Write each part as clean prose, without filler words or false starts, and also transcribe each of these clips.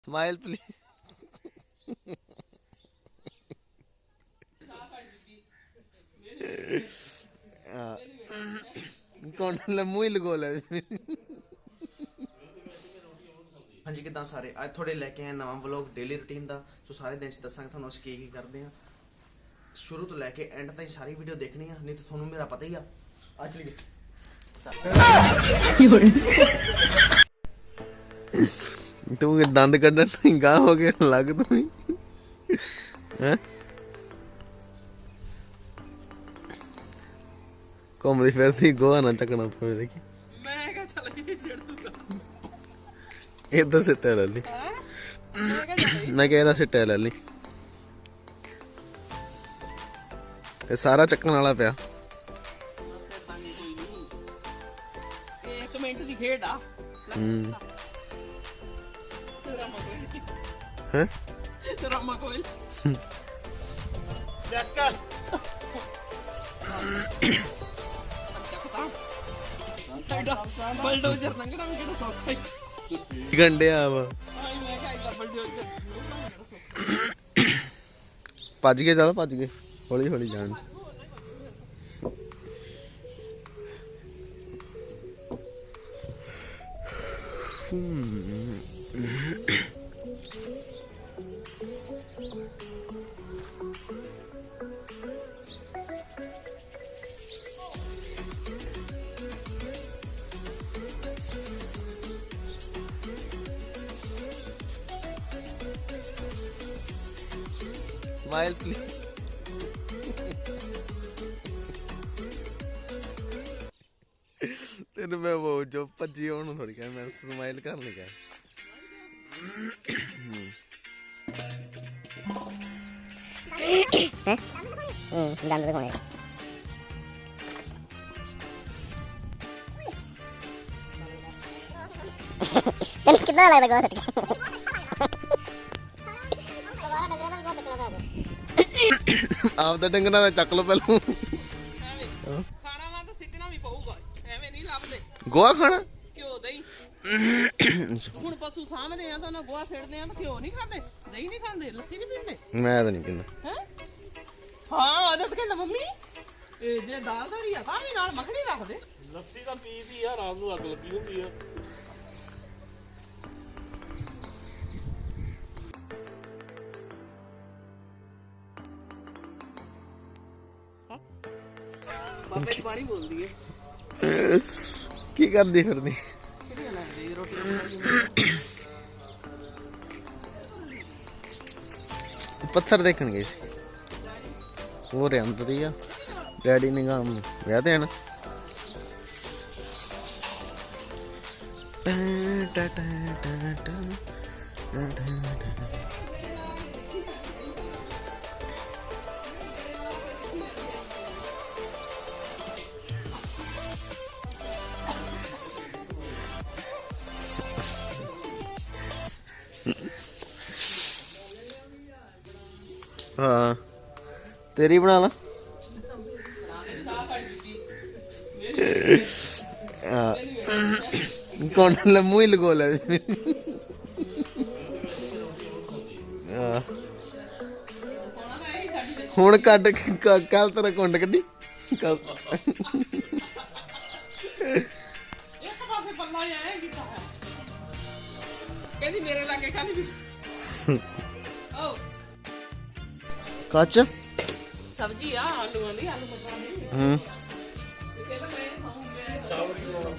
Smile please. कौन मुँह ही लगो ले। हाँ जी किदा सारे अज थोड़े लैके आए नवा व्लॉग डेली रूटीन का। सो सारे दिन दसांगे थोड़ा अस की करते हैं। शुरू तो लैके एंड तक सारी वीडियो देखनी है, नहीं तो थोड़ा मेरा पता ही आ। आज चलिए तू दंद कड्ढन गाह हो गए लग तू ही घूमती फिरती गोहा ना चकना पवे। देखी इधर सिट्टा ले ली। मैं क्या इधर सिट्टा ले ली। सारा चक्कन वाला पिया। एक मिनट दी खेड आ। हैं रामा कोई चक्कर बलडोजर लंगड़ा में कितना सौखा है गंडे आवा आई मैं क्या बलडोजर भज गए। चल भज गए हौली हौली जान। Smile please. तेन मैं वो जो भजी होने थोड़ी कहा, मैं स्माइल करने कहा। दंद दिखाने तेन कितना लगता आप तो डंगना का चक लो पहलू। खाना वा तो सिटना भी पऊगा ਐਵੇਂ ਨਹੀਂ ਲੱਭਦੇ। गोहा खाना ਘਿਓ ਦਹੀਂ ਹੁਣ ਪਸ਼ੂ ਸਾਹਮਣੇ ਆ ਤਾਂ ਨਾ ਗੋਹਾ ਸਿੱਟਦੇ ਆ ਤਾਂ ਘਿਓ ਨਹੀਂ ਖਾਂਦੇ, ਦਹੀਂ ਨਹੀਂ ਖਾਂਦੇ, ਲੱਸੀ ਨਹੀਂ ਪੀਂਦੇ मैं तो नहीं पींदा। ਹੈ। ਹਾਂ ਆਦਤ ਕਹਿੰਦਾ ਮੰਮੀ ਇਹ ਜੇ ਦਾਲਦਾਰੀ ਆ ਤਾਂ ਵੀ ਨਾਲ ਮੱਖਣੀ ਰੱਖਦੇ। ਲੱਸੀ ਤਾਂ ਪੀਦੀ ਆ, ਰਾਤ ਨੂੰ ਅੱਗ ਲੱਗੀ ਹੁੰਦੀ ਆ। ਬਾਬੇ ਦੀ ਬਾਣੀ ਬੋਲਦੀ ਏ। की करदी फिरदी ਕਿਹੜੀਆਂ ਲੱਗਦੀ ਰੋਟੀ पत्थर देखन गई सी। वो रे अंदर ही आ। डैडी ने काम ब्याह ते आना। हाँ तेरी बना ला। कौन मुँह ही लगो ले। हुण कट कल तेरा कुंड कड्डी कल ਇੱਕ ਪਾਸੇ ਪੱਲਾ ਹੀ ਆਇਆ ਕੀਤਾ ਹੈ। ਕਹਿੰਦੀ ਮੇਰੇ ਲਾਗੇ ਖਾਲੀ ਵੀ ਓ कच ਸਬਜ਼ੀ ਆ ਆਲੂਆਂ ਦੀ, ਆਲੂ ਮਟਰਾਂ ਦੀ। ਤੇ ਕਹਿੰਦਾ ਮੈਂ ਖਾਉਂ ਮੈਂ ਚਾਵਲ ਬਣਾਉਣਾ।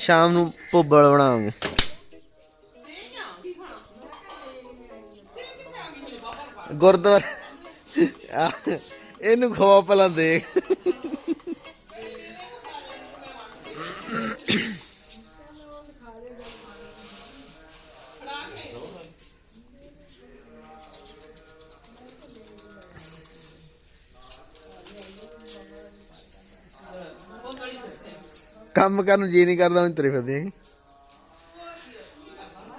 शाम नू भुब्बड़ बनावांगे। गुरुद्वारे इनू खवा भला देख। ਕੰਮ ਕਰਨ ਨੂੰ ਜੀ ਨਹੀਂ ਕਰਦਾ, ਉਹ ਤੁਰੇ ਫਿਰਦੀ ਹੈਗੀ।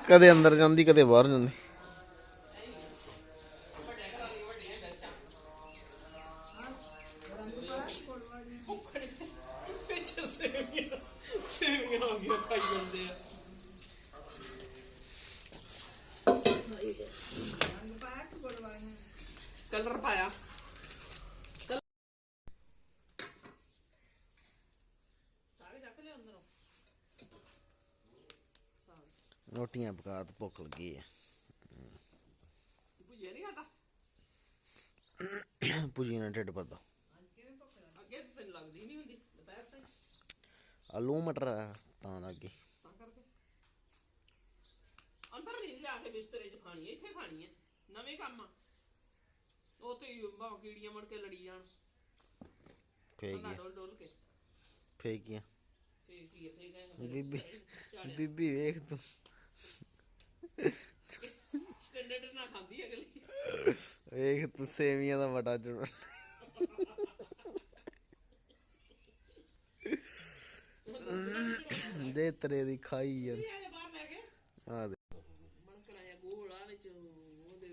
ਕਦੇ ਅੰਦਰ ਜਾਂਦੀ ਕਦੇ ਬਾਹਰ ਜਾਂਦੀ। ਪਿੱਛੇ ਸੇਵੀਆਂ ਹੋ ਗਈਆਂ ਖਾਈ ਜਾਂਦੇ ਆ ਕਲਰ ਪਾਇਆ ਸਾਰੇ ਚੱਕ ਲਿਆ ਅੰਦਰੋਂ ਰੋਟੀਆਂ ਪਕਾ ਤੇ ਭੁੱਖ ਲੱਗੀ ਹੈ ਭੁਜਿਆ ਨਹੀਂ ਖਾਦਾ ਪੁਜੀ ਨਾਲ ਢਿੱਡ ਭਰਦਾ ਅੱਗੇ ਤਾਂ ਤੈਨੂੰ ਲੱਗਦੀ ਨਹੀਂ ਹੁੰਦੀ ਦੁਪਹਿਰ ਤੱਕ ਆਲੂ ਮਟਰ ਤਾਂ ਲੱਗੇ ਤਾਂ ਕਰਕੇ ਅੰਦਰ ਨਹੀਂ ਜਾ ਕੇ ਬਿਸਤਰੇ 'ਚ ਖਾਣੀ ਹੈ ਇੱਥੇ ਖਾਣੀ ਹੈ ਨਵੇਂ ਕੰਮ ਆ ਉਹ ਤੇ ਬਾਹ ਕੀੜੀਆਂ ਮੜ ਕੇ ਲੜੀ ਜਾਣ ਫੇਕ ਅੱਲਾ ਗਿਆ ਡੋਲ ਡੋਲ ਕੇ ਫੇਕ ਗਿਆ ਫੇਰ ਕੀ ਫੇਰ ਗਏ ਬੀਬੀ ਬੀਬੀ ਵੇਖ ਤੂੰ ਸਟੈਂਡਰਡ ਨਾ ਖਾਂਦੀ ਅਗਲੀ ਵੇਖ ਤੂੰ ਸੇਵੀਆਂ ਦਾ ਵਟਾ ਚੁਣ ਦੇ ਤਰੇ ਦੀ ਖਾਈ ਯਾਰ ਬਾਹਰ ਲੈ ਕੇ ਆ ਦੇ ਮਣਕਣਾ ਜਾਂ ਗੋਲਾ ਵਿੱਚ ਉਹਦੇ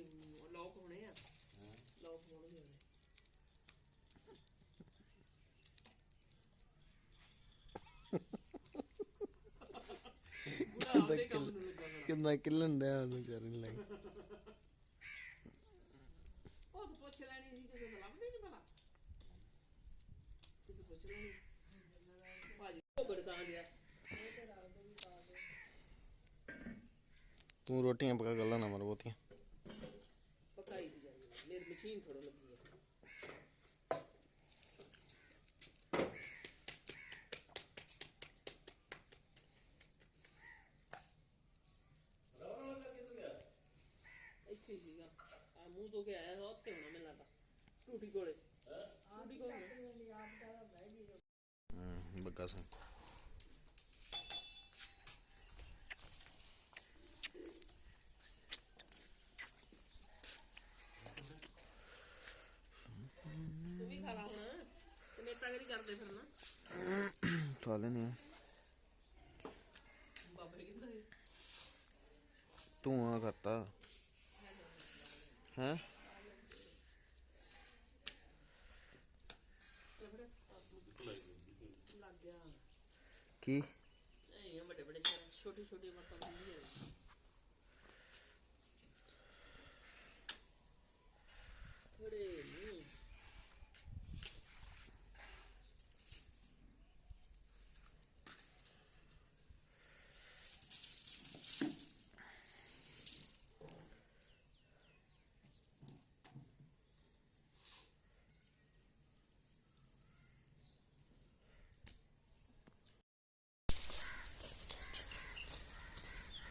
ਲੋਕ ਹੋਣੇ ਆ ਲੋਕ ਹੋਣਗੇ ਬੁੜਾ ਆਪਦੇ ਕੰਮ ਨੂੰ ਲੱਗਾ ਹੋਣਾ। ਕਿੰਨਾ ਕਿੱਲਣ ਡਿਆ ਉਹਨੂੰ ਵਿਚਾਰੇ ਨੂੰ ਲੱਗ ਉਹ ਤਾਂ ਪੁੱਛ ਲੈਣੀ ਸੀ ਕਿਸੇ ਨੂੰ ਲੱਭਦੇ ਨਹੀਂ ਭਲਾ ਕਿਸੇ ਪੁੱਛ ਲੈਣੀ ਭਾਜੀ ਉਹ ਗੜਕਾਂ ਗਿਆ ਤੂੰ ਰੋਟੀਆਂ ਪਕਾ ਗੱਲਾਂ ਨਾ ਮਾਰ ਬਹੁਤੀਆਂ ਪਕਾਈ ਦੀ ਜਾਂਦੀ ਹੈ। ਮੇਰੀ ਮਸ਼ੀਨ ਥੋੜਾ ਲੱਗੀ ਹੈ ਇੱਥੇ ਹੀ ਸੀਗਾ ਆ ਮੂੰਹ ਧੋ ਕੇ ਆਇਆ ਉੱਥੇ ਹੋਣਾ ਮੈਨੂੰ ਲੱਗਦਾ ਟੂਟੀ ਕੋਲੇ ਟੂਟੀ ਕੋਲੇ ਬੱਗਾ ਸਿੰਘ ਤੂੰ ਵੀ ਖਾ ਲਾ ਹੁਣ ਤੇ ਨੇਤਾਗਰੀ ਕਰਦੇ ਫਿਰਨਾ ਖਾ ਲੈਨੇ ਆ ਬਾਬੇ ਕਿੱਥੇ ਤੂੰ ਆ ਕਰਤਾ ਹੈ ਲੱਗ ਗਿਆ ਕੀ ਇਹ ਵੱਡੇ ਵੱਡੇ ਛੋਟੀ ਛੋਟੀ ਮਤਲਬ ਨਹੀਂ ਹੈ ਬੜੇ ਨਹੀਂ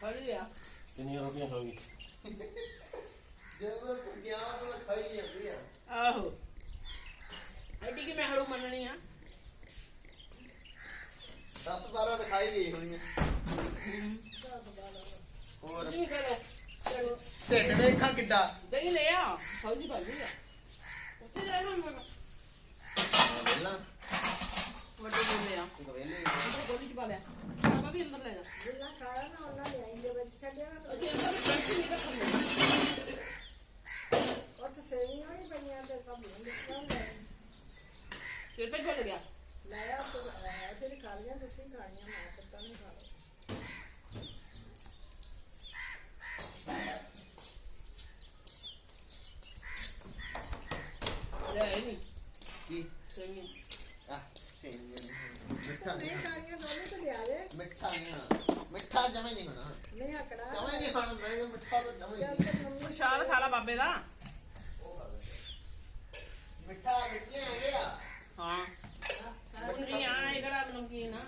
ਫੜਿਆ ਕਿੰਨੀਆਂ ਰੋਟੀਆਂ ਖਾਓਗੀ ਜਦੋਂ ਤੂੰ ਗਿਆ ਤਾਂ ਖਾਈ ਜਾਂਦੀ ਆ ਆਹੋ ਐਡੀ ਕਿ ਮੈਂ ਹੜੂ ਮੰਨਣੀ ਆ 10 12 ਤਾਂ ਖਾਈ ਗਈ ਹੋਣੀ ਹੋਰ ਨਹੀਂ ਕਰੋ ਚਲੋ ਢਿੱਡ ਵੇਖਾਂ ਕਿੱਡਾ ਦਹੀਂ ਲੈ ਆ ਫੌਜੀ ਭਾਜੀ ਆ ਉੱਥੇ ਜਾ ਨਾ ਪਹਿਲਾਂ ਵੱਡੇ ਬੋਲੇ ਆ ਗਵੇਲੇ ਅੰਦਰ ਗੋਲੀ ਚ ਪਾ ਲਿਆ ਬਾਬਾ ਵੀ ਅੰਦਰ ਲੈ ਜਾ ਅਸੀਂ ਅੰਦਰ ਬੈਠ ਨਹੀਂ ਰੱਖਦੇ ਚੇਤੇ ਭੁੱਲ ਗਿਆ ਲੈ ਨਹੀਂ ਕੀ ਸਹੀ ਆ ਸੇਵੀਆਂ ਮਿੱਠਾ ਨਹੀਂ ਮਿੱਠਾ ਜਮੇ ਨਹੀਂ ਹੋਣਾ ਜਮੇ ਨਹੀਂ ਖਾਣਾ ਮੈਂ ਮਿੱਠਾ ਤਾਂ ਜਮੇ ਨਹੀਂ ਪ੍ਰਸ਼ਾਦ ਖਾ ਲਾ ਬਾਬੇ ਦਾ ਮਿੱਠਾ ਮਿੱਠੀਆਂ ਹੈਗੇ ਆ ਹਾਂ ਨਹੀਂ ਆ ਇਹ ਕਿਹੜਾ ਨਮਕੀਨ ਆ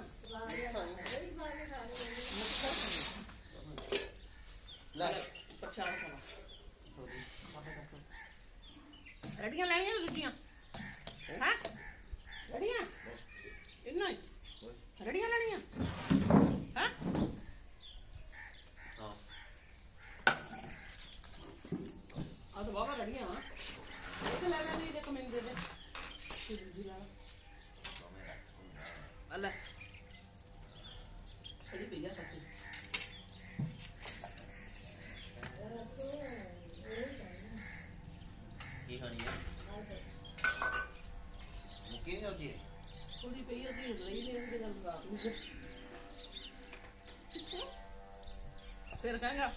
ਲੈ ਪ੍ਰਸ਼ਾਦ ਖਾ ਲਾ ਰੜੀਆਂ ਲੈਣੀਆਂ ਦੂਜੀਆਂ ਹਾਂ ਰੜੀਆਂ ਇੰਨਾ ਹੀ ਰੜੀਆਂ ਲੈਣੀਆਂ ਹਾਂ ਹਾਂ ਆ ਤਾਂ ਬਾਬਾ ਰੜੀਆਂ ਆ ਇਹ ਲੈ ਲੈ ਦੇ ਕਮੈਂਟ ਦੇ ਦੇ ਦੂਜੀ ਲਾ ਅੱਲਾ ਸਹੀ ਪਈ ਆ ਕੱਟੀ ਕੀ ਖਾਣੀ ਆ ਮੁੱਕੀ ਨਹੀਂ ਹੋਤੀ ਥੋੜੀ ਪਈ ਆ ਦੀ ਲਈ ਲੈ ਇਹਦੇ ਗੱਲ ਫਿਰ ਕਹਾਂਗਾ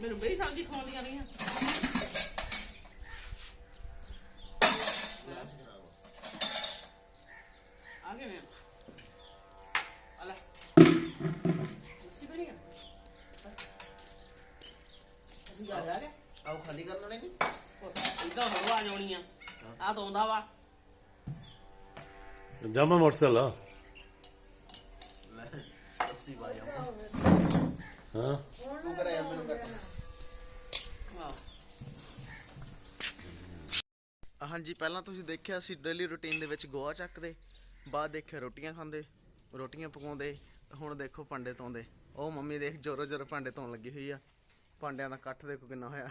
ਮੈਨੂੰ ਬਈ ਸਬਜ਼ੀ ਖਵਾਉਂਦੀਆਂ ਰਹੀਆਂ। ਆ ਗਏ ਮੈਂ ਆ ਲੈ ਕੁਰਸੀ ਬਣੀ ਆ ਅਜੀ ਆ ਗਿਆ ਆਓ ਖਾਲੀ ਕਰ ਲੈਣੇ ਕਿ ਇਦਾਂ ਹੋਰ ਆ ਜਾਣੀ ਆ ਆ ਤਾਂ ਆਉਂਦਾ ਵਾ ਜਾਮਾ ਮੋਟਰਸਾਈਕਲ ਆ ਲੈ ਅੱਸੀ ਬਾਈ ਹਾਂ ਤੂੰ ਕਰਾਇਆ ਮੈਨੂੰ ਕੱਟ ਵਾਹ ਹਾਂਜੀ ਪਹਿਲਾਂ ਤੁਸੀਂ ਦੇਖਿਆ ਸੀ ਡੇਲੀ ਰੁਟੀਨ ਦੇ ਵਿੱਚ ਗੋਹਾ ਚੱਕਦੇ, ਬਾਅਦ ਦੇਖਿਆ ਰੋਟੀਆਂ ਖਾਂਦੇ, ਰੋਟੀਆਂ ਪਕਾਉਂਦੇ, ਹੁਣ ਦੇਖੋ ਭਾਂਡੇ ਧੋਂਦੇ। ਉਹ ਮੰਮੀ ਦੇਖ ਜ਼ੋਰੋ ਜ਼ੋਰ ਭਾਂਡੇ ਧੋਣ ਲੱਗੀ ਹੋਈ ਆ। ਭਾਂਡਿਆਂ ਦਾ ਇਕੱਠ ਦੇਖੋ ਕਿੰਨਾ ਹੋਇਆ,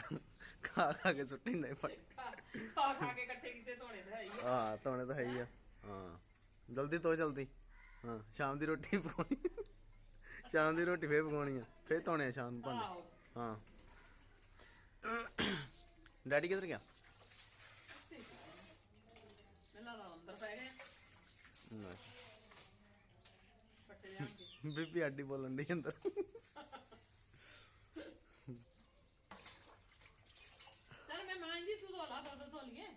ਖਾ ਖਾ ਕੇ ਸੁੱਟੀ ਨਹੀਂ ਖਾ ਕੇ ਇਕੱਠੇ ਕੀਤੇ ਧੋਣੇ ਤਾਂ ਹੈ ਹੀ ਆ। ਹਾਂ ਧੋਣੇ ਤਾਂ ਹੈ ਹੀ ਆ। ਹਾਂ ਜਲਦੀ ਧੋ ਜਲਦੀ। ਹਾਂ ਸ਼ਾਮ ਦੀ ਰੋਟੀ ਪਕਾਉਣੀ, ਸ਼ਾਮ ਦੀ ਰੋਟੀ ਫੇਰ ਪਕਾਉਣੀ ਆ, ਫੇਰ ਧੋਣੇ ਆ ਸ਼ਾਮ ਨੂੰ ਭਾਂਡੇ। ਆਹੋ ਹਾਂ ਡੈਡੀ ਕਿੱਧਰ ਗਿਆ? ਪਹਿਲਾਂ ਤਾਂ ਅੰਦਰ ਪੈ ਗਏ ਪੱਟੇ ਜਾ ਕੇ ਬੀਬੀ ਆਡੀ ਬੋਲਣ ਦੀ ਅੰਦਰ। ਚੱਲ ਮੈਂ ਮਾਂ ਜੀ ਤੂੰ ਧੋ ਲਾ ਧੋ ਲਈਏ।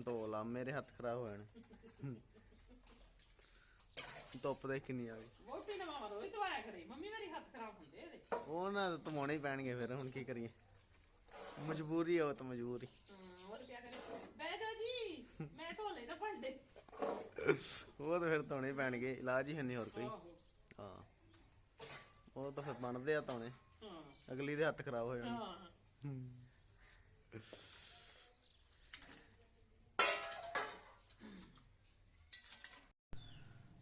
ਧੋ ਲਾ, ਮੇਰੇ ਹੱਥ ਖਰਾਬ ਹੋ ਜਾਣੇ। ਧੁੱਪ ਦੇਖ ਕਿੰਨੀ ਆ ਗਈ। ਵੋਟੀ ਨਾ ਮਾਮਾ ਰੋਈ ਧਵਾਇਆ ਕਰੇ, ਮੰਮੀ ਮੇਰੀ ਹੱਥ ਖਰਾਬ ਹੁੰਦੇ ਇਹਦੇ। ਉਹ ਨਾ ਧਵਾਉਣੇ ਹੀ ਪੈਣਗੇ ਫਿਰ, ਹੁਣ ਕੀ ਕਰੀਏ, ਮਜਬੂਰੀ ਆ ਉਹ ਤਾਂ ਮਜਬੂਰੀ। ਹੋਰ ਕੀ ਕਰੇ ਬਹਿ ਜਾ ਜੀ ਮੈਂ ਧੋ ਲੈ ਨਾ ਭਾਂਡੇ। ਉਹ ਤਾਂ ਫਿਰ ਧੋਣੇ ਹੀ ਪੈਣਗੇ, ਇਲਾਜ ਹੀ ਹੈ ਨਹੀਂ ਹੋਰ ਕੋਈ। ਆਹੋ ਹਾਂ ਉਹ ਤਾਂ ਫਿਰ ਬਣਦੇ ਆ ਧੋਣੇ, ਹਾਂ ਅਗਲੀ ਦੇ ਹੱਥ ਖਰਾਬ ਹੋ ਜਾਣੇ। ਹਾਂ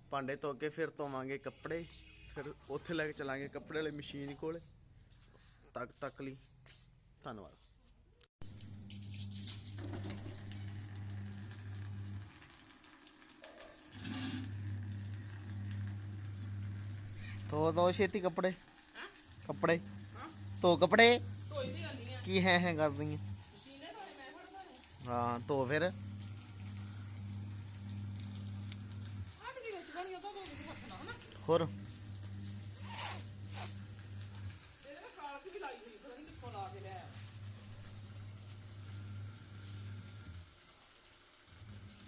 ਭਾਂਡੇ ਧੋ ਕੇ ਫਿਰ ਧੋਵਾਂਗੇ ਕੱਪੜੇ, ਫਿਰ ਉੱਥੇ ਲੈ ਕੇ ਚਲਾਂਗੇ ਕੱਪੜੇ ਵਾਲੀ ਮਸ਼ੀਨ ਕੋਲ ਤੱਕ ਲਈ। ਧੰਨਵਾਦ। ਧੋ ਛੇਤੀ ਕੱਪੜੇ, ਕੱਪੜੇ ਧੋ, ਕੱਪੜੇ ਧੋਈ ਦੀ ਗੰਦੀ ਆ ਕੀ ਹੈ ਕਰਦੀ ਹੈ। ਮਸ਼ੀਨੇ ਧੋਣੇ ਮੈਂ ਫੜਦਾ ਨੇ ਹਾਂ ਧੋ ਫਿਰ। ਆਹ ਤੇ ਕੀ ਵਿੱਚ ਬਣੀ ਉਹ ਤਾਂ ਧੋ ਕੇ ਹੱਥ ਨਾਲ ਹਨਾ। ਹੋਰ ਇਹਦੇ ਨਾਲ ਖਾਲਸ ਵੀ ਲਾਈ ਹੋਈ, ਪਤਾ ਨਹੀਂ ਕਿੱਥੋਂ ਲਾ ਕੇ ਲਿਆਇਆ।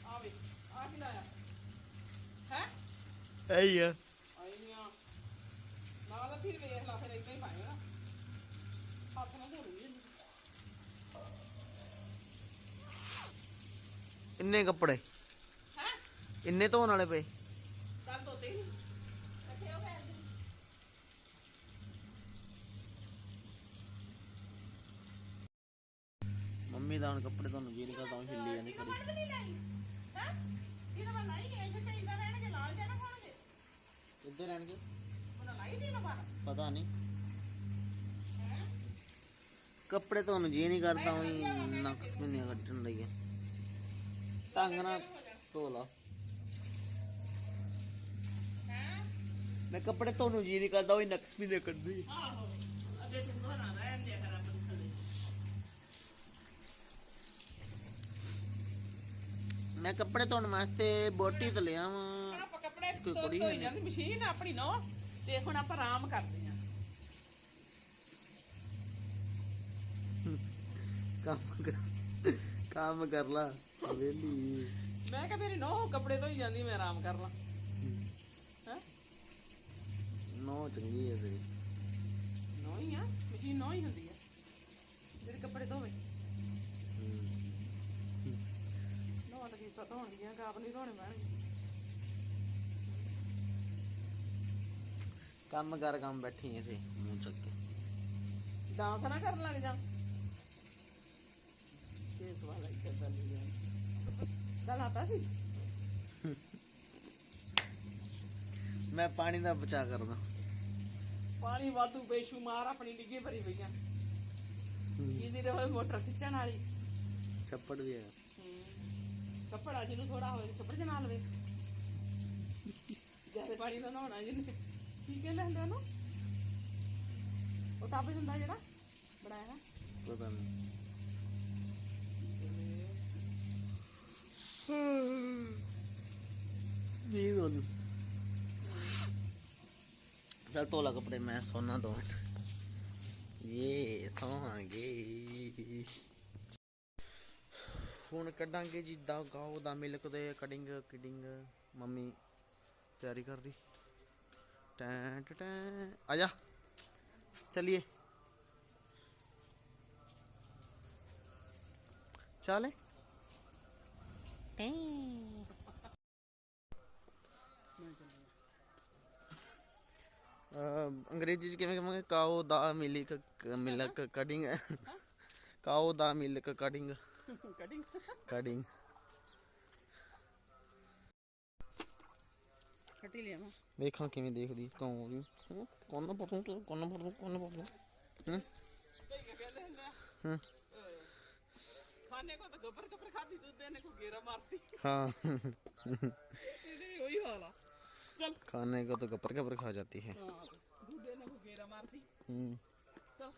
ਆ ਵੇ ਆ ਕੀ ਲਾਇਆ ਹੈ ਇਹੀ ਆ। ਆਈ ਨਹੀਂ ਆ ਨਾਲ ਫਿਰ ਵੇਖ ਲਾ, ਫਿਰ ਇਦਾਂ ਹੀ ਪਾਏਗਾ ਹੱਥ ਨਾਲ ਧੋ ਲਈ ਇੰਨੇ ਕੱਪੜੇ, ਹੈ ਇੰਨੇ ਧੋਣ ਵਾਲੇ ਪਏ। ਚੱਲ ਧੋਤੇ ਹੀ ਇਕੱਠੇ ਹੋ ਗਏ ਮੰਮੀ ਦਾ ਹੁਣ ਕੱਪੜੇ ਤੁਹਾਨੂੰ ਜੀ ਨਹੀਂ ਕਰਦਾ, ਹਿੱਲੀ ਜਾਂਦੀ ਖੜੀ। ਨਹੀਂ ਲਾਈ ਹੈ ਇਹਨਾਂ ਮੈਂ ਲਾਈ ਗਏ ਇੱਥੇ ਪੈਂਦਾ ਰਹਿਣਗੇ ਲਾਲ ਜਾਣਾ ਖਾਣਗੇ ਕਿੱਧਰ ਰਹਿਣਗੇ ਉਹਨਾਂ ਲਾਈ ਦੀ ਲਵਾਰ ਪਤਾ ਨਹੀਂ। ਕੱਪੜੇ ਤੁਹਾਨੂੰ ਜੀ ਨਹੀਂ ਕਰਦਾ, ਉਹੀ ਨਕਸ ਵੀ ਨਹੀਂ ਕੱਢਣ ਲਈ ਹੈ। ਢੰਗ ਨਾਲ ਧੋ ਲਾ। ਮੈਂ ਕੱਪੜੇ ਤੁਹਾਨੂੰ ਜੀ ਨਹੀਂ ਕਰਦਾ, ਉਹੀ ਨਕਸ ਵੀ ਨਹੀਂ ਕੱਢਦੀ। ਆਹੋ ਅੱਗੇ ਤੂੰ ਬਣਾ ਰਹਿਣ ਦੇ ਕਰ ਆਪਣੀ ਥੱਲੇ ਮੈਂ ਕੱਪੜੇ ਧੋਣ ਵਾਸਤੇ ਬੋਟੀ ਤੇ ਲਿਆ ਵਾਂ। ਆਪਾਂ ਕੱਪੜੇ ਕੋਈ ਕੁੜੀ ਧੋਈ ਹੈ ਜਾਂਦੀ ਮਸ਼ੀਨ ਆਪਣੀ ਨੋ ਤੇ ਹੁਣ ਆਪਾਂ ਆਰਾਮ ਕਰਦੇ ਆਂ। ਕੰਮ ਕਰ ਲਾ ਵੇਲੀ। ਮੈਂ ਕਿਹਾ ਮੇਰੀ ਨੋ ਕੱਪੜੇ ਧੋਈ ਜਾਂਦੀ, ਮੈਂ ਆਰਾਮ ਕਰ ਲਾਂ ਹੈ। ਨੋ ਚੰਗੀ ਹੈ ਤੇਰੀ। ਨੋ ਹੀ ਆ ਮਸ਼ੀਨ, ਨੋ ਹੀ ਹੁੰਦੀ ਆ ਜਿਹੜੇ ਕੱਪੜੇ ਧੋਵੇ। ਨੋ ਤਾਂ ਕੀ ਪਤਾ ਹੋਣਗੀਆਂ ਕਿ ਆਪ ਨਹੀਂ ਧੋਣੇ ਪੈਣਗੇ। ਕੰਮ ਕਰ, ਕੰਮ ਬੈਠੀ ਇੱਥੇ ਮੂੰਹ ਚੱਕ ਕੇ। ਡਾਂਸ ਨਾ ਕਰਨ ਲੱਗ ਜਾ ਕੇਸ ਵਾਲਾ ਹੀ ਕਰਦਾ ਨਹੀਂ ਜਾ ਗੱਲ ਆਤਾ ਸੀ। ਮੈਂ ਪਾਣੀ ਦਾ ਬਚਾਅ ਕਰਦਾ। ਪਾਣੀ ਵਾਧੂ ਬੇਸ਼ੁਮਾਰ ਆਪਣੀ ਡਿੱਗੀ ਭਰੀ ਪਈਆਂ। ਜਿਹਦੀ ਰਹੇ ਮੋਟਰ ਖਿੱਚਣ ਵਾਲੀ ਛੱਪੜ ਵੀ ਹੈ। ਕੱਪੜਾ ਜਿਹਨੂੰ ਥੋੜਾ ਹੋਵੇ ਛੱਪੜ ਚ ਨਾ ਲਵੇ। ਜਿਆਦਾ ਪਾਣੀ ਦਾ ਨਹਾਉਣਾ ਜਿਹਨੇ ਕੀ ਕਹਿੰਦੇ ਹੁੰਦੇ ਉਹਨੂੰ, ਉਹ ਟੱਬ ਹੁੰਦਾ ਜਿਹੜਾ ਬਣਾਇਆ ਨਾ। ਪਤਾ ਨਹੀਂ। ਨੀਂਦ ਆਉਂਦੀ। चल धो ला कपड़े, मैं सोना 2 मिनट। ये सोवांगे ਹੁਣ ਕੱਢਾਂਗੇ ਜੀ ਦਾ ਗਾਉ ਦਾ ਮਿਲਕ ਦੇ ਕਟਿੰਗ ਕਿਡਿੰਗ। ਮੰਮੀ ਤਿਆਰੀ ਕਰਦੀ। ਟੈਂ ਟੈਂ ਆ ਜਾ ਚਲਿਏ ਚੱਲ। ਅੰਗਰੇਜ਼ੀ ਚ ਕਿਵੇਂ ਕਹਾਂਗੇ? ਕਾਓ ਦਾ ਮਿਲਕ ਕਟਿੰਗ। ਕਾਓ ਦਾ ਮਿਲਕ ਕਟਿੰਗ ਕਟਿੰਗ। ਕੱਟੀ ਲਿਆ ਮੈਂ ਵੇਖਾਂ ਕਿਵੇਂ ਦੇਖਦੀ ਕਾਉ ਦੀ। ਕੋਨ ਪਤੂ ਤੂੰ ਕੋਨ ਪਤੂ ਕੋਨ ਪਤੂ। ਕਹਿੰਦੇ ਹੁੰਦੇ ਆ ਖਾਣੇ ਕੋ ਤਾਂ ਗੱਬਰ ਗੱਬਰ ਖਾਦੀ, ਦੁੱਧ ਦੇਣੇ ਕੋ ਗੇਰਾ ਮਾਰਤੀ। हाँ ਇਹਦੇ ਵੀ ਉਹੀ ਹਾਲ ਆ। चल खाने को तो गपर गपर खा जाती है। दूध देने को घेरा मारती। चल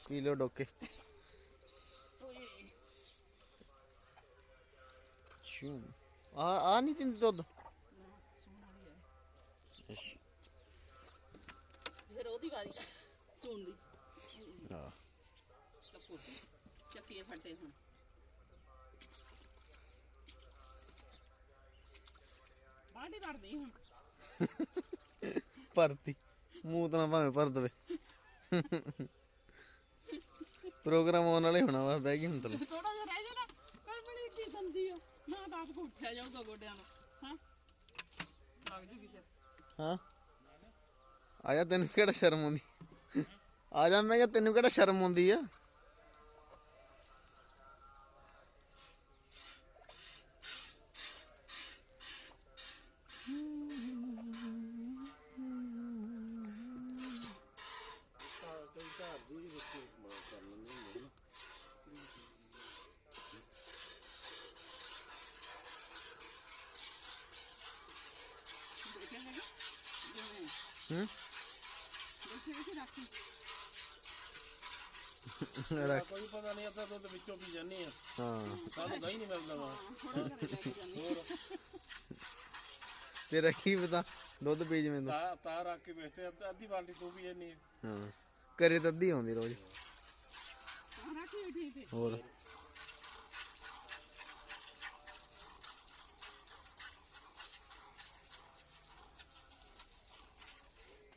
पी लो डोके। आ नहीं तीन दुध फिर ओदी वारी सुन दी हां ਚੱਕੀਏ ਫੱਟੇ ਹੁਣ ਬਾਂਡੀ ਕਰਦੀ ਹੁਣ ਭਰਤੀ ਮੂੰਹ ਤਾਂ ਨਾ ਭਾਵੇਂ ਭਰ ਦਵੇ। ਪ੍ਰੋਗਰਾਮ ਆਉਣ ਵਾਲੇ ਹੋਣਾ ਵਾ, ਬਹਿ ਗਈ ਹੁਣ ਤਲੇ ਥੋੜਾ ਜਿਹਾ ਰਹਿ ਜਾਣਾ। ਪਰ ਬੜੀ ਇੱਡੀ ਸੰਦੀ ਆ ਨਾ, ਤਾਂ ਆਪ ਕੋ ਉੱਠਿਆ ਜਾਊਗਾ ਗੋਡਿਆਂ ਨੂੰ। ਹਾਂ ਲੱਗ ਜੂਗੀ ਫਿਰ। ਹਾਂ ਆ ਜਾ, ਤੈਨੂੰ ਕਿਹੜਾ ਸ਼ਰਮ ਆਉਂਦੀ? ਆ ਜਾ, ਮੈਂ ਕਿਹਾ ਤੈਨੂੰ ਕਿਹੜਾ ਸ਼ਰਮ ਆਉਂਦੀ ਆ? ਕੋਈ ਪਤਾ ਨਹੀਂ ਆਪਾਂ ਦੁੱਧ ਵਿੱਚੋਂ ਪੀ ਜਾਂਦੇ ਆ। ਹਾਂ ਸਾਨੂੰ ਦਹੀਂ ਨਹੀਂ ਮਿਲਦਾ ਵਾ। ਤੇਰਾ ਕੀ ਪਤਾ ਦੁੱਧ ਪੀ ਜਿਵੇਂ ਦਾ। ਤਾਂ ਰੱਖ ਕੇ ਬੈਠੇ ਅੱਧੀ ਬਾਲਟੀ ਤੂੰ ਵੀ ਜਾਂਦੀ ਆ। ਹਾਂ ਘਰੇ ਤਾਂ ਅੱਧੀ ਆਉਂਦੀ ਰੋਜ਼। ਹੋਰ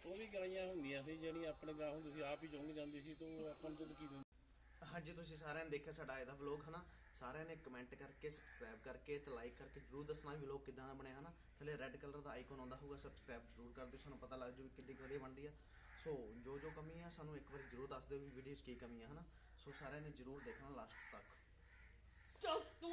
ਉਹ ਵੀ ਗਾਈਆਂ ਹੁੰਦੀਆਂ ਸੀ ਜਿਹੜੀਆਂ ਆਪਣੇ ਗਾਂ ਹੁੰਦੀ ਸੀ, ਆਪ ਹੀ ਚੁੰਗ ਜਾਂਦੀ ਸੀ, ਤੇ ਉਹ ਆਪਾਂ ਨੂੰ ਦੁੱਧ ਕੀ ਦਿੰਦੀ। ਹਾਂਜੀ ਤੁਸੀਂ ਸਾਰਿਆਂ ਨੇ ਦੇਖਿਆ ਸਾਡਾ ਅੱਜ ਦਾ ਵਲੌਗ ਹਨਾ। ਸਾਰਿਆਂ ਨੇ ਕਮੈਂਟ ਕਰਕੇ ਸਬਸਕ੍ਰਾਈਬ ਕਰਕੇ ਤੇ ਲਾਈਕ ਕਰਕੇ ਜਰੂਰ ਦੱਸਣਾ ਵੀ ਵਲੌਗ ਕਿਦਾਂ ਦਾ ਬਣਿਆ ਹਨਾ। ਥੱਲੇ ਰੈੱਡ ਕਲਰ ਦਾ ਆਈਕਨ ਆਉਂਦਾ ਹੋਊਗਾ, ਸਬਸਕ੍ਰਾਈਬ ਜਰੂਰ ਕਰ ਦਿਓ, ਤੁਹਾਨੂੰ ਪਤਾ ਲੱਗ ਜੂ ਵੀ ਕਿੰਨੀ ਵਧੀਆ ਬਣਦੀ ਆ। ਸੋ ਜੋ ਜੋ ਕਮੀ ਆ ਸਾਨੂੰ ਇੱਕ ਵਾਰੀ ਜਰੂਰ ਦੱਸ ਦਿਓ ਵੀ ਵੀਡੀਓ 'ਚ ਕੀ ਕਮੀ ਆ ਹਨਾ। ਸੋ ਸਾਰਿਆਂ ਨੇ ਜਰੂਰ ਦੇਖਣਾ ਲਾਸਟ ਤੱਕ। ਚੱਲ ਤੂੰ